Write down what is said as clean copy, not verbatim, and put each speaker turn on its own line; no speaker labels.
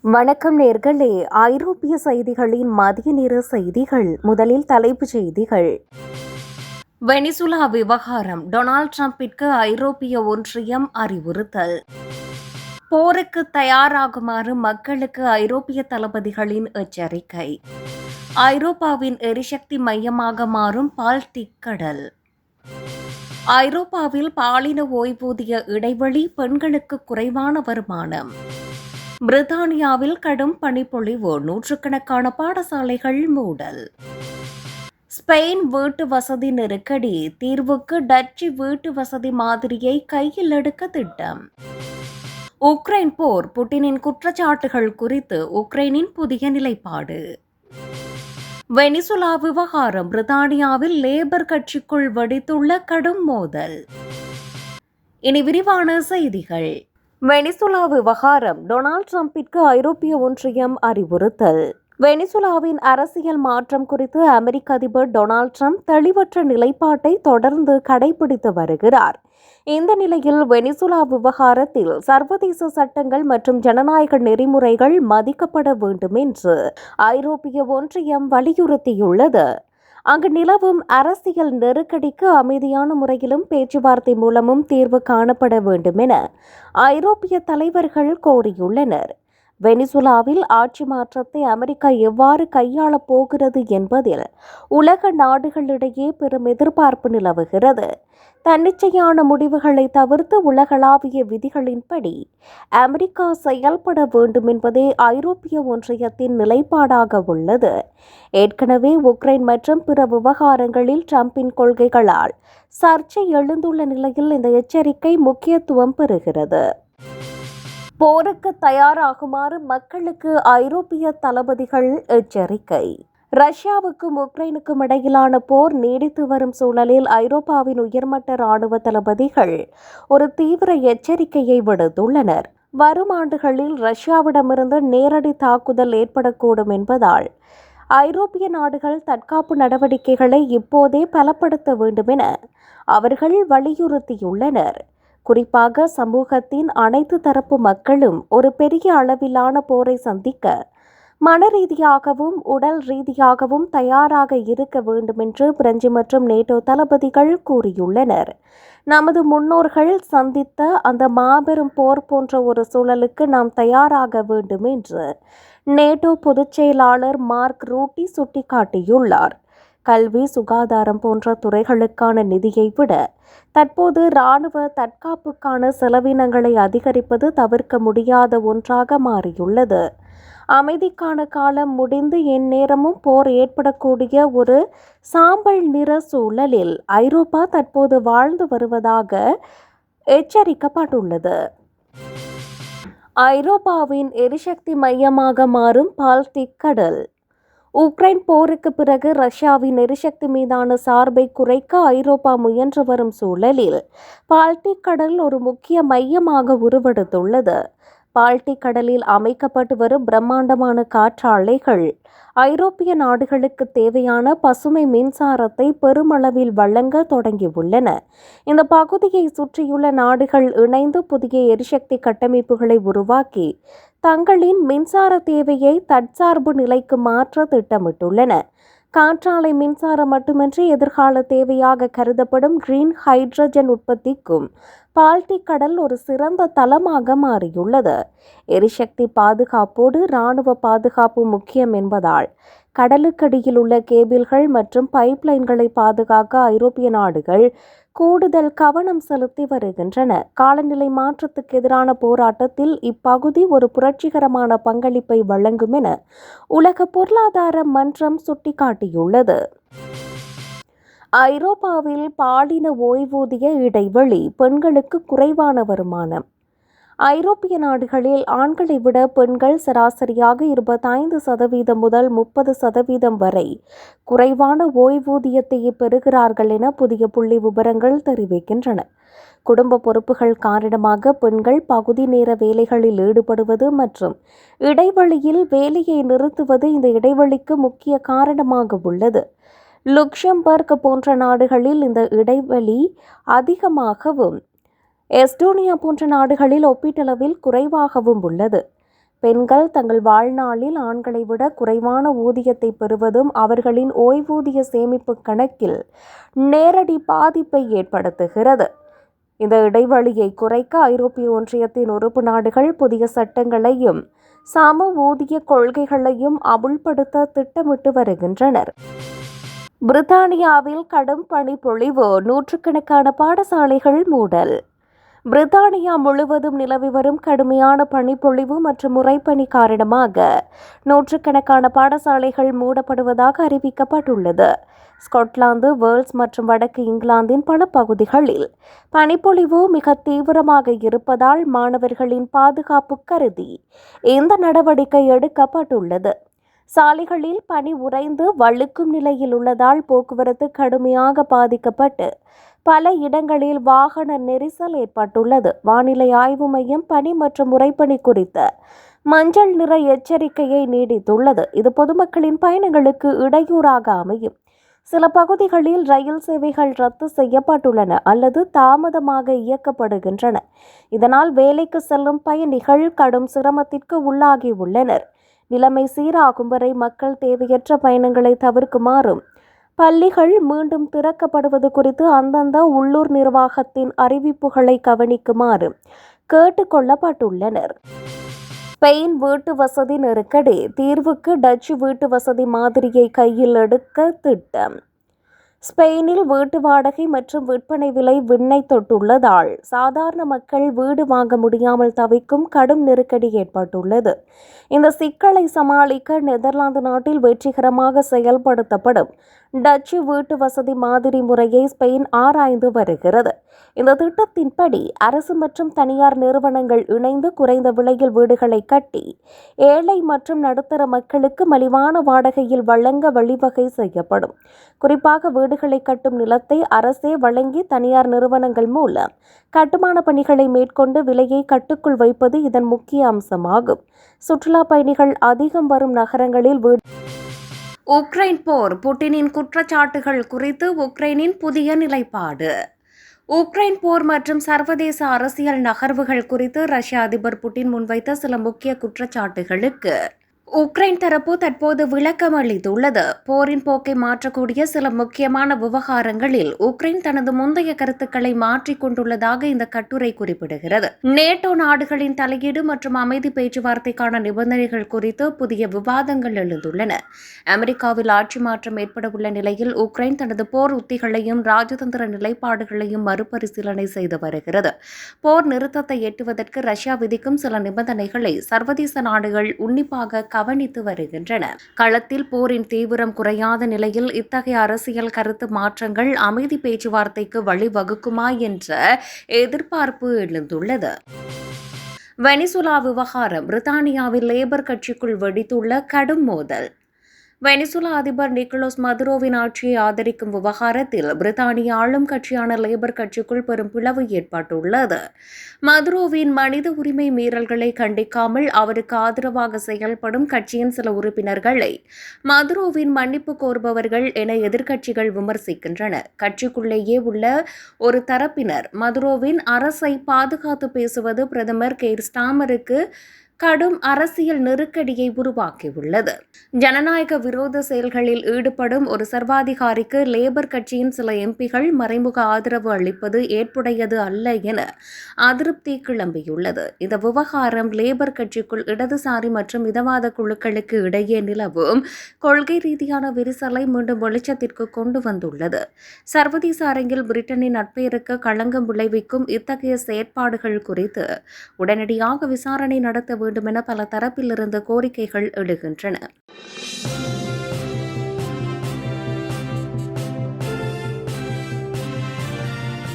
வணக்கம் நேர்களே. ஐரோப்பிய செய்திகளின் மதிய நேர செய்திகள். முதலில் தலைப்புச் செய்திகள். வெனிசுலா விவகாரம், டொனால்ட் ட்ரம்பிற்கு ஐரோப்பிய ஒன்றியம் அறிவுறுத்தல். போருக்கு தயாராகுமாறு மக்களுக்கு ஐரோப்பிய தளபதிகளின் எச்சரிக்கை. ஐரோப்பாவின் எரிசக்தி மையமாக மாறும் பால்டிக் கடல். ஐரோப்பாவில் பாலின ஓய்வூதிய இடைவெளி, பெண்களுக்கு குறைவான வருமானம். பிரித்தானியாவில் கடும் பனிப்பொழிவு, நூற்றுக்கணக்கான பாடசாலைகள் மூடல். ஸ்பெயின் வீட்டு வசதி நெருக்கடி, தீர்வுக்கு டச்சு வீட்டு வசதி மாதிரியை கையில் எடுக்க திட்டம். உக்ரைன் போர், புட்டினின் குற்றச்சாட்டுகள் குறித்து உக்ரைனின் புதிய நிலைப்பாடு. வெனிசுலா விவகாரம், பிரித்தானியாவில் லேபர் கட்சிக்குள் வெடித்துள்ள கடும் மோதல். இனி விரிவான செய்திகள். வெனிசுலா விவகாரம், டொனால்ட் ட்ரம்பிற்கு ஐரோப்பிய ஒன்றியம் அறிவுறுத்தல். வெனிசுலாவின் அரசியல் மாற்றம் குறித்து அமெரிக்க அதிபர் டொனால்ட் ட்ரம்ப் தெளிவற்ற நிலைப்பாட்டை தொடர்ந்து கடைபிடித்து வருகிறார். இந்த நிலையில் வெனிசுலா விவகாரத்தில் சர்வதேச சட்டங்கள் மற்றும் ஜனநாயக நெறிமுறைகள் மதிக்கப்பட வேண்டும் என்று ஐரோப்பிய ஒன்றியம் வலியுறுத்தியுள்ளது. அங்கு நிலவும் அரசியல் நெருக்கடிக்கு அமைதியான முறையிலும் பேச்சுவார்த்தை மூலமும் தீர்வு காணப்பட வேண்டும் என ஐரோப்பிய தலைவர்கள் கோரியுள்ளனர். வெனிசுலாவில் ஆட்சி மாற்றத்தை அமெரிக்கா எவ்வாறு கையாளப் போகிறது என்பதில் உலக நாடுகளிடையே பெரும் எதிர்பார்ப்பு நிலவுகிறது. தன்னிச்சையான முடிவுகளை தவிர்த்து உலகளாவிய விதிகளின்படி அமெரிக்கா செயல்பட வேண்டும் என்பதே ஐரோப்பிய ஒன்றியத்தின் நிலைப்பாடாக உள்ளது. ஏற்கனவே உக்ரைன் மற்றும் பிற விவகாரங்களில் ட்ரம்பின் கொள்கைகளால் சர்ச்சை எழுந்துள்ள நிலையில் இந்த எச்சரிக்கை முக்கியத்துவம் பெறுகிறது. போருக்கு தயாராகுமாறு மக்களுக்கு ஐரோப்பிய தளபதிகள் எச்சரிக்கை. ரஷ்யாவுக்கும் உக்ரைனுக்கும் இடையிலான போர் நீடித்து வரும் சூழலில் ஐரோப்பாவின் உயர்மட்ட இராணுவ தளபதிகள் ஒரு தீவிர எச்சரிக்கையை விடுத்துள்ளனர். வரும் ஆண்டுகளில் ரஷ்யாவிடமிருந்து நேரடி தாக்குதல் ஏற்படக்கூடும் என்பதால் ஐரோப்பிய நாடுகள் தற்காப்பு நடவடிக்கைகளை இப்போதே பலப்படுத்த வேண்டும் என அவர்கள் வலியுறுத்தியுள்ளனர். குறிப்பாக சமூகத்தின் அனைத்து தரப்பு மக்களும் ஒரு பெரிய அளவிலான போரை சந்திக்க மனரீதியாகவும் உடல் ரீதியாகவும் தயாராக இருக்க வேண்டும் என்று பிரெஞ்சு மற்றும் நேட்டோ தளபதிகள் கூறியுள்ளனர். நமது முன்னோர்கள் சந்தித்த அந்த மாபெரும் போர் போன்ற ஒரு சூழலுக்கு நாம் தயாராக வேண்டும் என்று நேட்டோ பொதுச் செயலாளர் மார்க் ரூட்டி சுட்டிக்காட்டியுள்ளார். கல்வி, சுகாதாரம் போன்ற துறைகளுக்கான நிதியை விட தற்போது இராணுவ தற்காப்புக்கான செலவினங்களை அதிகரிப்பது தவிர்க்க முடியாத ஒன்றாக மாறியுள்ளது. அமைதிக்கான காலம் முடிந்து எந்நேரமும் போர் ஏற்படக்கூடிய ஒரு சாம்பல் நிற சூழலில் ஐரோப்பா தற்போது வாழ்ந்து வருவதாக எச்சரிக்கப்பட்டுள்ளது. ஐரோப்பாவின் எரிசக்தி மையமாக மாறும் பால்டிக் கடல். உக்ரைன் போருக்கு பிறகு ரஷ்யாவின் எரிசக்தி மீதான சார்பை குறைக்க ஐரோப்பா முயன்று வரும் சூழலில் பால்டிக் கடல் ஒரு முக்கிய மையமாக உருவெடுத்துள்ளது. பால்டிக் கடலில் அமைக்கப்பட்டு வரும் பிரம்மாண்டமான காற்றாலைகள் ஐரோப்பிய நாடுகளுக்கு தேவையான பசுமை மின்சாரத்தை பெருமளவில் வழங்க தொடங்கியுள்ளன. இந்த பகுதியை சுற்றியுள்ள நாடுகள் இணைந்து புதிய எரிசக்தி கட்டமைப்புகளை உருவாக்கி தங்களின் மின்சார தேவையை தற்சார்பு நிலைக்கு மாற்ற திட்டமிட்டுள்ளன. காற்றாலை மின்சாரம் மட்டுமின்றி எதிர்கால தேவையாக கருதப்படும் கிரீன் ஹைட்ரஜன் உற்பத்திக்கும் பால்டிக் கடல் ஒரு சிறந்த தளமாக மாறியுள்ளது. எரிசக்தி பாதுகாப்போடு இராணுவ பாதுகாப்பு முக்கியம் என்பதால் கடலுக்கடியில் உள்ள கேபிள்கள் மற்றும் பைப்லைன்களை பாதுகாக்க ஐரோப்பிய நாடுகள் கூடுதல் கவனம் செலுத்தி வருகின்றன. காலநிலை மாற்றத்துக்கு எதிரான போராட்டத்தில் இப்பகுதி ஒரு புரட்சிகரமான பங்களிப்பை வழங்கும் என உலக பொருளாதார மன்றம் சுட்டிக்காட்டியுள்ளது. ஐரோப்பாவில் பாலின ஓய்வூதிய இடைவெளி, பெண்களுக்கு குறைவான வருமானம். ஐரோப்பிய நாடுகளில் ஆண்களை விட பெண்கள் சராசரியாக 25% முதல் 30% வரை குறைவான ஓய்வூதியத்தை பெறுகிறார்கள் என புதிய புள்ளி விபரங்கள் தெரிவிக்கின்றன. குடும்ப பொறுப்புகள் காரணமாக பெண்கள் பகுதி நேர வேலைகளில் ஈடுபடுவது மற்றும் இடைவெளியில் வேலையை நிறுத்துவது இந்த இடைவெளிக்கு முக்கிய காரணமாக உள்ளது. லுக்சம்பர்க் போன்ற நாடுகளில் இந்த இடைவெளி அதிகமாகவும் எஸ்டோனியா போன்ற நாடுகளில் ஒப்பீட்டளவில் குறைவாகவும் உள்ளது. பெண்கள் தங்கள் வாழ்நாளில் ஆண்களை விட குறைவான ஊதியத்தை பெறுவதும் அவர்களின் ஓய்வூதிய சேமிப்பு கணக்கில் நேரடி பாதிப்பை ஏற்படுத்துகிறது. இந்த இடைவெளியை குறைக்க ஐரோப்பிய ஒன்றியத்தின் உறுப்பு நாடுகள் புதிய சட்டங்களையும் சம ஊதிய கொள்கைகளையும் அமுல்படுத்த திட்டமிட்டு வருகின்றனர். பிரித்தானியாவில் கடும் பனிப்பொழிவு, நூற்றுக்கணக்கான பாடசாலைகள் மூடல். பிரித்தானியா முழுவதும் நிலவி வரும் கடுமையான பனிப்பொழிவு மற்றும் உறைபனி காரணமாக நூற்றுக்கணக்கான பாடசாலைகள் மூடப்படுவதாக அறிவிக்கப்பட்டுள்ளது. ஸ்காட்லாந்து, வேல்ஸ் மற்றும் வடக்கு இங்கிலாந்தின் பல பகுதிகளில் பனிப்பொழிவு மிக தீவிரமாக இருப்பதால் மாணவர்களின் பாதுகாப்பு கருதி இந்த நடவடிக்கை எடுக்கப்பட்டுள்ளது. சாலைகளில் பனி உறைந்து வழுக்கும் நிலையில் உள்ளதால் போக்குவரத்து கடுமையாக பாதிக்கப்பட்டு பல இடங்களில் வாகன நெரிசல் ஏற்பட்டுள்ளது. வானிலை ஆய்வு மையம் பனி மற்றும் உறைபனி குறித்த மஞ்சள் நிற எச்சரிக்கையை நீடித்துள்ளது. இது பொதுமக்களின் பயணங்களுக்கு இடையூறாக அமையும். சில பகுதிகளில் ரயில் சேவைகள் ரத்து செய்யப்பட்டுள்ளன அல்லது தாமதமாக இயக்கப்படுகின்றன. இதனால் வேலைக்கு செல்லும் பயணிகள் கடும் சிரமத்திற்கு உள்ளாகியுள்ளனர். நிலைமை சீராகும் வரை மக்கள் தேவையற்ற பயணங்களை தவிர்க்குமாறும் பள்ளிகள் மீண்டும் திறக்கப்படுவது குறித்து அந்தந்த உள்ளூர் நிர்வாகத்தின் அறிவிப்புகளை கவனிக்குமாறு கேட்டுக் கொள்ளப்பட்டுள்ளனர். ஸ்பெயின் வீட்டு வசதி நெருக்கடி தீர்வுக்கு டச்சு வீட்டு வசதி மாதிரியை கையில் எடுக்க திட்டம். ஸ்பெயினில் வீட்டு வாடகை மற்றும் விற்பனை விலை விண்ணை தொட்டுள்ளதால் சாதாரண மக்கள் வீடு வாங்க முடியாமல் தவிக்கும் கடும் நெருக்கடி ஏற்பட்டுள்ளது. இந்த சிக்கலை சமாளிக்க நெதர்லாந்து நாட்டில் வெற்றிகரமாக செயல்படுத்தப்படும் டச்சு வீட்டு வசதி மாதிரி முறையை ஸ்பெயின் ஆராய்ந்து வருகிறது. இந்த திட்டத்தின்படி அரசு மற்றும் தனியார் நிறுவனங்கள் இணைந்து குறைந்த விலையில் வீடுகளை கட்டி ஏழை மற்றும் நடுத்தர மக்களுக்கு மலிவான வாடகையில் வழங்க வழிவகை செய்யப்படும். குறிப்பாக வீடுகளை கட்டும் நிலத்தை அரசே வழங்கி தனியார் நிறுவனங்கள் மூலம் கட்டுமான பணிகளை மேற்கொண்டு விலையை கட்டுக்குள் வைப்பது இதன் முக்கிய அம்சமாகும். சுற்றுலா பயணிகள் அதிகம் வரும் நகரங்களில் உக்ரைன் போர், புட்டினின் குற்றச்சாட்டுகள் குறித்து உக்ரைனின் புதிய நிலைப்பாடு. உக்ரைன் போர் மற்றும் சர்வதேச அரசியல் நகர்வுகள் குறித்து ரஷ்ய அதிபர் புட்டின் முன்வைத்த சில முக்கிய குற்றச்சாட்டுகளுக்கு உக்ரைன் தரப்பு தற்போது விளக்கம் அளித்துள்ளது. போரின் போக்கை மாற்றக்கூடிய சில முக்கியமான விவகாரங்களில் உக்ரைன் தனது முந்தைய கருத்துக்களை மாற்றிக் கொண்டுள்ளதாக இந்த கட்டுரை குறிப்பிடுகிறது. நேட்டோ நாடுகளின் தலையீடு மற்றும் அமைதி பேச்சுவார்த்தைக்கான நிபந்தனைகள் குறித்து புதிய விவாதங்கள் எழுந்துள்ளன. அமெரிக்காவில் ஆட்சி மாற்றம் ஏற்படவுள்ள நிலையில் உக்ரைன் தனது போர் உத்திகளையும் ராஜதந்திர நிலைப்பாடுகளையும் மறுபரிசீலனை செய்து வருகிறது. போர் நிறுத்தத்தை எட்டுவதற்கு ரஷ்யா விதிக்கும் சில நிபந்தனைகளை சர்வதேச நாடுகள் உன்னிப்பாக கவனித்து வருகின்றன. களத்தில் போரின் தீவிரம் குறையாத நிலையில் இத்தகைய அரசியல் கருத்து மாற்றங்கள் அமைதி பேச்சுவார்த்தைக்கு வழிவகுக்குமா என்ற எதிர்பார்ப்பு எழுந்துள்ளது. வெனிசுலா விவகாரம், பிரித்தானியாவில் லேபர் கட்சிக்குள் வெடித்துள்ள கடும் மோதல். வெனிசுலா அதிபர் நிக்கோலஸ் மதுரோவின் ஆட்சியை ஆதரிக்கும் விவகாரத்தில் பிரித்தானிய ஆளும் கட்சியான லேபர் கட்சிக்குள் பெரும் பிளவு ஏற்பட்டுள்ளது. மதுரோவின் மனித உரிமை மீறல்களை கண்டிக்காமல் அவருக்கு ஆதரவாக செயல்படும் கட்சியின் சில உறுப்பினர்களை மதுரோவின் மன்னிப்பு கோருபவர்கள் என எதிர்க்கட்சிகள் விமர்சிக்கின்றன. கட்சிக்குள்ளேயே உள்ள ஒரு தரப்பினர் மதுரோவின் அரசை பாதுகாத்து பேசுவது பிரதமர் கெய்ர் ஸ்டாமருக்கு கடும் அரசியல் நெருக்கடியை உருவாக்கியுள்ளது. ஜனநாயக விரோத செயல்களில் ஈடுபடும் ஒரு சர்வாதிகாரிக்கு லேபர் கட்சியின் சில எம்பிகள் மறைமுக ஆதரவு அளிப்பது ஏற்புடையது அல்ல என அதிருப்தி கிளம்பியுள்ளது. இந்த விவகாரம் லேபர் கட்சிக்குள் இடதுசாரி மற்றும் மிதவாத குழுக்களுக்கு இடையே நிலவும் கொள்கை ரீதியான விரிசலை மீண்டும் வெளிச்சத்திற்கு கொண்டு வந்துள்ளது. சர்வதேச அரங்கில் பிரிட்டனின் நட்பெயருக்கு களங்கம் விளைவிக்கும் இத்தகைய செயற்பாடுகள் குறித்து உடனடியாக விசாரணை நடத்த வேண்டும் என பல தரப்பிலிருந்து கோரிக்கைகள் எழுகின்றன.